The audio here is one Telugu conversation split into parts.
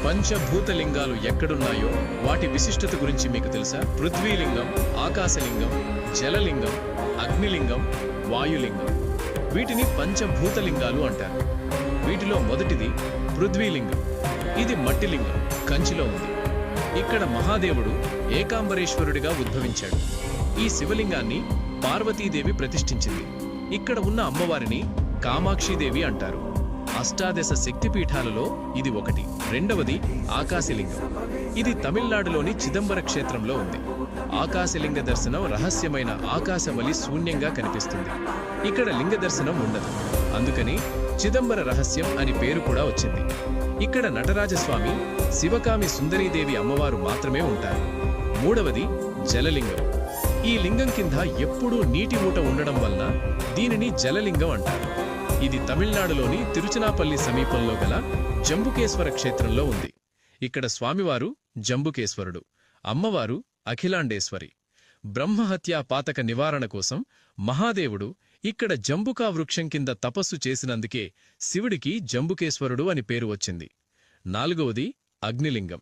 పంచభూతలింగాలు ఎక్కడున్నాయో వాటి విశిష్టత గురించి మీకు తెలుసా? పృథ్వీలింగం, ఆకాశలింగం, జలలింగం, అగ్నిలింగం, వాయులింగం. వీటిని పంచభూతలింగాలు అంటారు. వీటిలో మొదటిది పృథ్వీలింగం. ఇది మట్టిలింగం, కంచిలో ఉంది. ఇక్కడ మహాదేవుడు ఏకాంబరేశ్వరుడిగా ఉద్భవించాడు. ఈ శివలింగాన్ని పార్వతీదేవి ప్రతిష్ఠించింది. ఇక్కడ ఉన్న అమ్మవారిని కామాక్షిదేవి అంటారు. అష్టాదశ శక్తిపీఠాలలో ఇది ఒకటి. రెండవది ఆకాశలింగం. ఇది తమిళనాడులోని చిదంబర క్షేత్రంలో ఉంది. ఆకాశలింగ దర్శనం రహస్యమైన ఆకాశవలి శూన్యంగా కనిపిస్తుంది. ఇక్కడ లింగ దర్శనం ఉండదు. అందుకని చిదంబర రహస్యం అని పేరు కూడా వచ్చింది. ఇక్కడ నటరాజస్వామి, శివకామి సుందరీదేవి అమ్మవారు మాత్రమే ఉంటారు. మూడవది జలలింగం. ఈ లింగం కింద ఎప్పుడూ నీటి ఊట ఉండడం వలన దీనిని జలలింగం అంటారు. ఇది తమిళనాడులోని తిరుచినాపల్లి సమీపంలో గల జంబుకేశ్వర క్షేత్రంలో ఉంది. ఇక్కడ స్వామివారు జంబుకేశ్వరుడు, అమ్మవారు అఖిలాండేశ్వరి. బ్రహ్మహత్యా పాతక నివారణ కోసం మహాదేవుడు ఇక్కడ జంబుకా వృక్షం కింద తపస్సు చేసినందుకే శివుడికి జంబుకేశ్వరుడు అని పేరు వచ్చింది. నాలుగవది అగ్నిలింగం.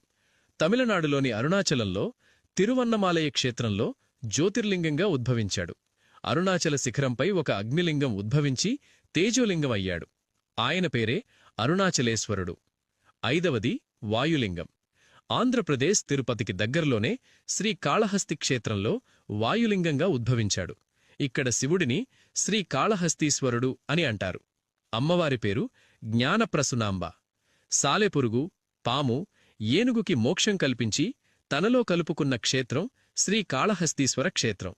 తమిళనాడులోని అరుణాచలంలో తిరువన్నమాలయ క్షేత్రంలో జ్యోతిర్లింగంగా ఉద్భవించాడు. అరుణాచల శిఖరంపై ఒక అగ్నిలింగం ఉద్భవించి తేజోలింగం అయ్యాడు. ఆయన పేరే అరుణాచలేశ్వరుడు. ఐదవది వాయులింగం. ఆంధ్రప్రదేశ్ తిరుపతికి దగ్గరలోనే శ్రీకాళహస్తి క్షేత్రంలో వాయులింగంగా ఉద్భవించాడు. ఇక్కడ శివుడిని శ్రీకాళహస్తీశ్వరుడు అని అంటారు. అమ్మవారి పేరు జ్ఞానప్రసునాంబ. సాలెపురుగు, పాము, ఏనుగుకి మోక్షం కల్పించి తనలో కలుపుకున్న క్షేత్రం శ్రీకాళహస్తీశ్వర క్షేత్రం.